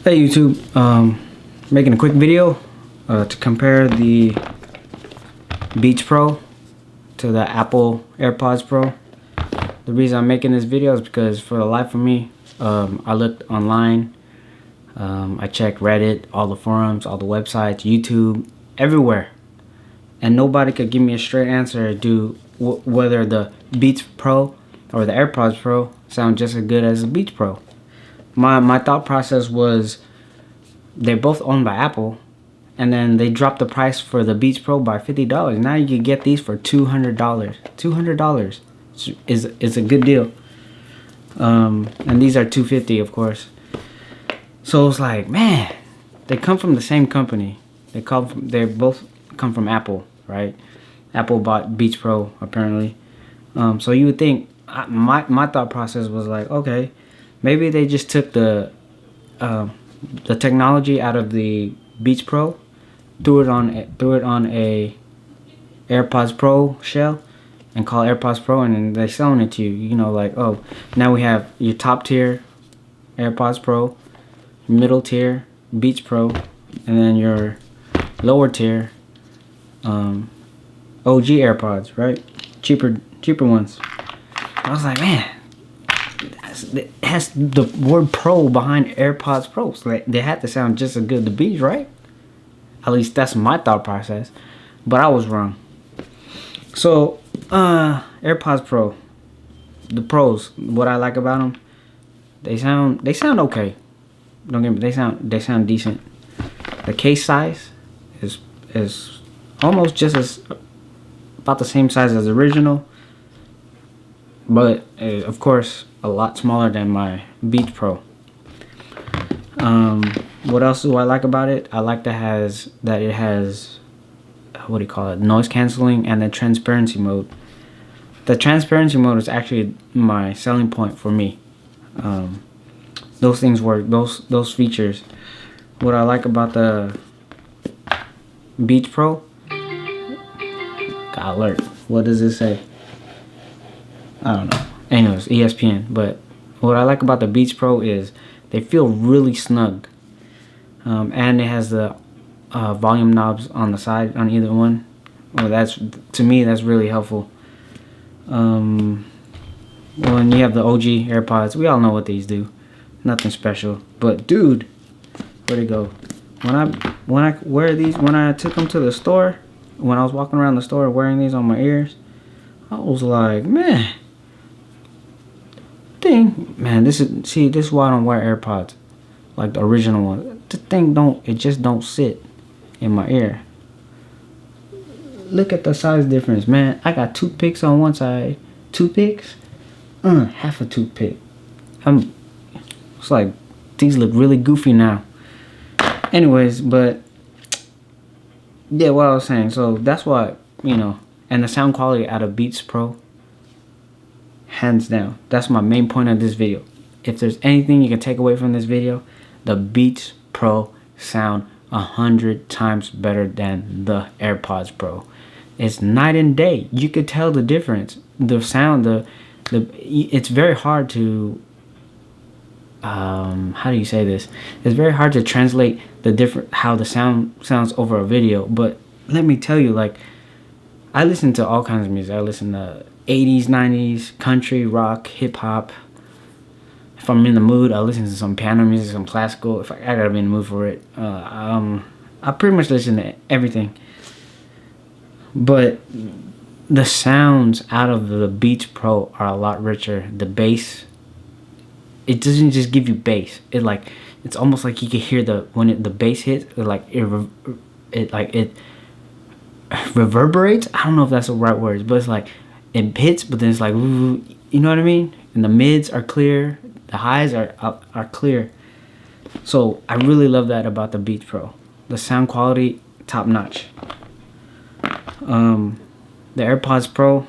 Hey YouTube, making a quick video to compare the Beats Pro to the Apple AirPods Pro. The reason I'm making this video is because for the life of me, I looked online, I checked Reddit, all the forums, all the websites, YouTube, everywhere, and nobody could give me a straight answer to whether the Beats Pro or the AirPods Pro sound just as good as the Beats Pro. My thought process was they're both owned by Apple, and then they dropped the price for the Beats Pro by $50. Now you can get these for $200. $200 is a good deal. And these are $250, of course. So it's like, man, they come from the same company. They both come from Apple, right? Apple bought Beats Pro apparently. So you would think my thought process was like, okay, maybe they just took the technology out of the Beats Pro, threw it on a AirPods Pro shell, and call it AirPods Pro, and then they're selling it to you. You know, like, oh, now we have your top tier AirPods Pro, middle tier Beats Pro, and then your lower tier OG AirPods, right? Cheaper ones. I was like, man, it has the word Pro behind AirPods Pro, so they had to sound just as good as the Beats, right? At least that's my thought process, but I was wrong. So AirPods Pro, the pros, what I like about them, they sound okay. Don't get me, they sound decent. The case size is almost just as about the same size as the original, but of course a lot smaller than my Beats Pro. What else do I like about it? I like that it has what do you call it? Noise canceling and the transparency mode. The transparency mode is actually my selling point for me. Those things work. Those features. What I like about the Beats Pro. God alert. What does it say? I don't know. Anyways, ESPN. But what I like about the Beats Pro is they feel really snug, and it has the volume knobs on the side on either one. Well, to me that's really helpful. Well, and you have the OG AirPods. We all know what these do. Nothing special. But dude, where'd it go? When I wear these, when I took them to the store, when I was walking around the store wearing these on my ears, I was like, man. This is why I don't wear AirPods like the original one. The thing just don't sit in my ear. Look at the size difference, man. I got toothpicks on one side. Toothpicks? Half a toothpick. It's like these look really goofy now. Anyways, but yeah, what I was saying. So that's why, you know, and the sound quality out of Beats Pro, hands down, that's my main point of this video. If there's anything you can take away from this video, the Beats Pro sound 100 times better than the AirPods Pro. It's night and day. You could tell the difference. The sound, it's very hard to how do you say this? It's very hard to translate how the sound sounds over a video. But let me tell you, like, I listen to all kinds of music. I listen to 80s, 90s, country, rock, hip hop. If I'm in the mood, I listen to some piano music, some classical. If I gotta be in the mood for it, I pretty much listen to everything. But the sounds out of the Beats Pro are a lot richer. The bass, it doesn't just give you bass. It's almost like you can hear when the bass hits. It reverberates. I don't know if that's the right words, but it's like it hits, but then it's like, you know what I mean? And the mids are clear, the highs are clear. So I really love that about the Beats Pro. The sound quality, top notch. The AirPods Pro,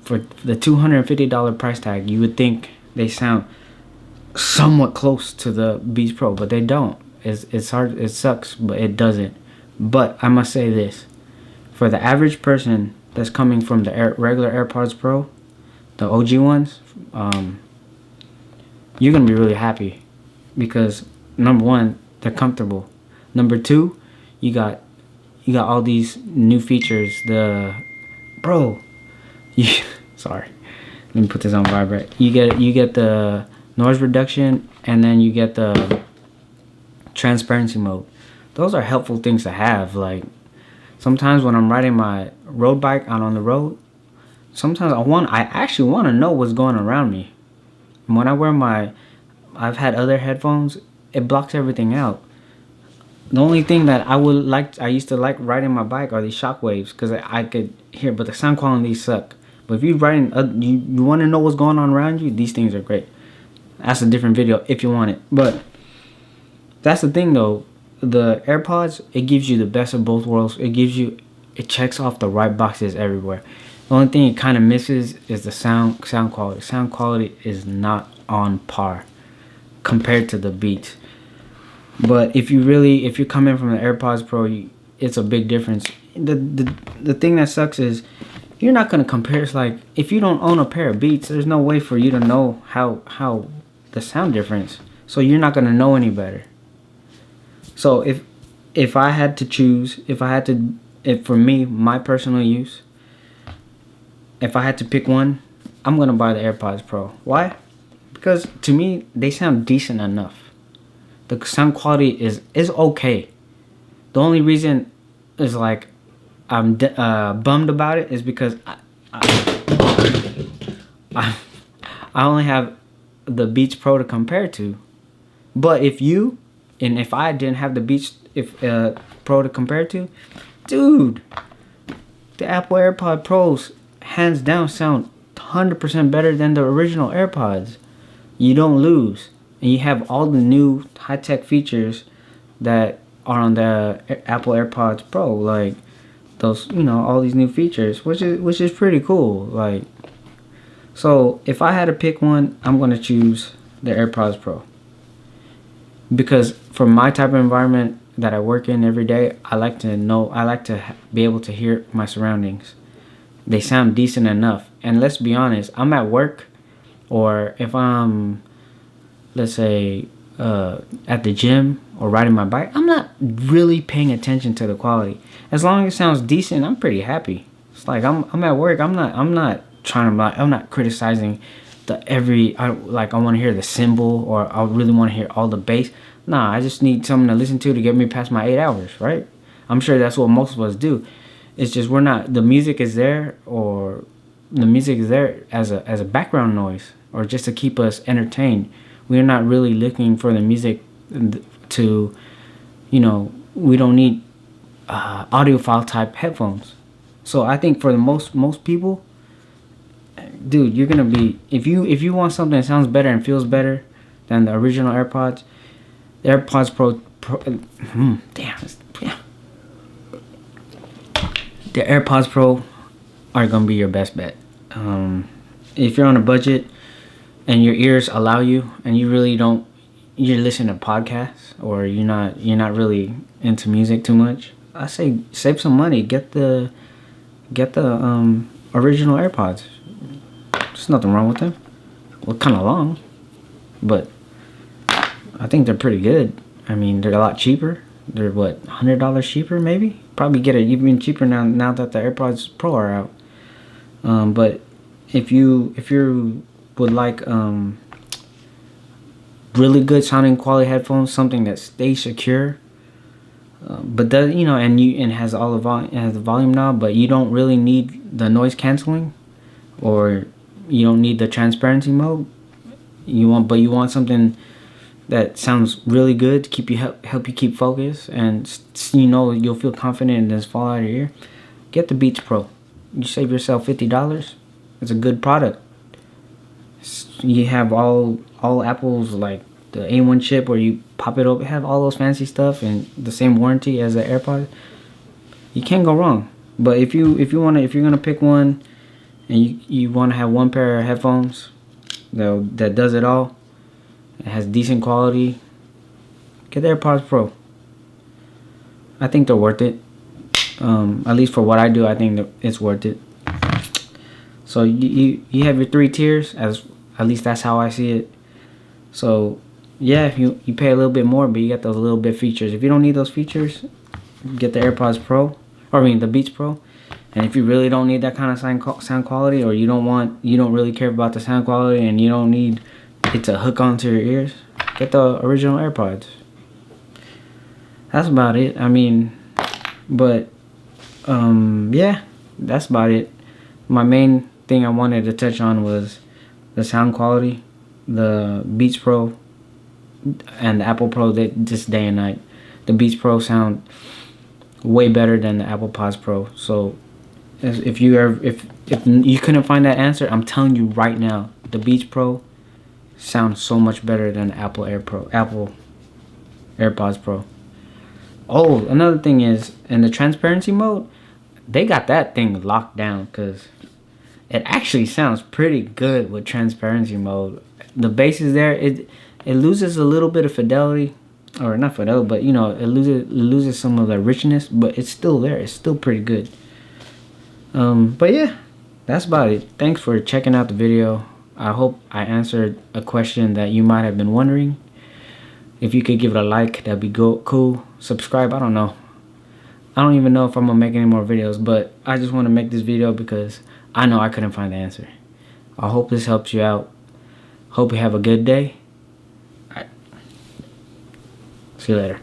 for the $250 price tag, you would think they sound somewhat close to the Beats Pro, but they don't. It's hard. It sucks, but it doesn't. But I must say this: for the average person that's coming from the regular AirPods Pro, the OG ones, you're gonna be really happy. because number one, they're comfortable. Number two, you got all these new features. Sorry, let me put this on vibrate. You get the noise reduction, and then you get the transparency mode. Those are helpful things to have. Like, sometimes when I'm riding my road bike out on the road, sometimes I actually want to know what's going around me. And when I wear I've had other headphones, it blocks everything out. The only thing that I used to like riding my bike are these shock waves, because I could hear, but the sound quality suck. But if you're riding, you want to know what's going on around you, these things are great. That's a different video if you want it. But that's the thing though, the AirPods, it gives you the best of both worlds. It checks off the right boxes everywhere. The only thing it kind of misses is the sound quality. Sound quality is not on par compared to the Beats. But if you're coming from the AirPods Pro, it's a big difference. The thing that sucks is you're not gonna compare. It's like, if you don't own a pair of Beats, there's no way for you to know how the sound difference. So you're not gonna know any better. So if I had to choose, if for me, my personal use, if I had to pick one, I'm gonna buy the AirPods Pro. Why? Because to me, they sound decent enough. The sound quality is okay. The only reason is like I'm bummed about it is because I only have the Beats Pro to compare to. But if I didn't have the Beats Pro to compare to, dude, the Apple AirPods Pros hands down sound 100% better than the original AirPods. You don't lose, and you have all the new high-tech features that are on the Apple AirPods Pro, like those, all these new features, which is pretty cool. Like, so if I had to pick one, I'm gonna choose the AirPods Pro, because for my type of environment that I work in every day, I like to be able to hear my surroundings. They sound decent enough. And let's be honest, I'm at work, or if I'm, let's say, at the gym or riding my bike, I'm not really paying attention to the quality. As long as it sounds decent, I'm pretty happy. It's like I'm at work. I'm not criticizing I want to hear the cymbal, or I really want to hear all the bass. Nah, I just need something to listen to get me past my 8 hours, right? I'm sure that's what most of us do. It's just the music is there, or the music is there as a background noise, or just to keep us entertained. We're not really looking for the music to, we don't need audiophile type headphones. So I think for the most people, dude, you're gonna be, if you want something that sounds better and feels better than the original AirPods, the AirPods Pro the AirPods Pro are gonna be your best bet. If you're on a budget and your ears allow you, and you're listening to podcasts, or you're not really into music too much, I say save some money. Get the original AirPods. There's nothing wrong with them. Well, kind of long, but I think they're pretty good. I mean, they're a lot cheaper. They're what, $100 cheaper maybe? Probably get it even cheaper now that the AirPods Pro are out. But if you would like really good sounding quality headphones, something that stays secure, but does and has the volume knob, but you don't really need the noise canceling, or you don't need the transparency mode. You want something that sounds really good to help you keep focus, and you'll feel confident and doesn't fall out of your ear. Get the Beats Pro. You save yourself $50. It's a good product. You have all Apple's, like the A1 chip where you pop it open, have all those fancy stuff, and the same warranty as the AirPods. You can't go wrong. But if you're gonna pick one, and you want to have one pair of headphones that does it all, it has decent quality, get the AirPods Pro. I think they're worth it. At least for what I do, I think that it's worth it. So you have your 3 tiers, at least that's how I see it. So yeah, you pay a little bit more, but you get those little bit features. If you don't need those features, get the AirPods Pro, or I mean the Beats Pro. And if you really don't need that kind of sound quality, or you don't really care about the sound quality, and you don't need it to hook onto your ears, get the original AirPods. That's about it. I mean, but yeah, that's about it. My main thing I wanted to touch on was the sound quality, the Beats Pro and the Apple Pro. Just day and night. The Beats Pro sound way better than the ApplePods Pro. So if you couldn't find that answer, I'm telling you right now, the Beats Pro sounds so much better than the Apple AirPods Pro. Oh, another thing is, in the transparency mode, they got that thing locked down, because it actually sounds pretty good with transparency mode. The bass is there. It loses a little bit of fidelity, or not fidelity, but you know, it loses some of the richness, but it's still there. It's still pretty good. But yeah, that's about it. Thanks for checking out the video. I hope I answered a question that you might have been wondering. If you could give it a like, that'd be cool. Subscribe, I don't know. I don't even know if I'm gonna make any more videos, but I just want to make this video because I know I couldn't find the answer. I hope this helps you out. Hope you have a good day. All right. See you later.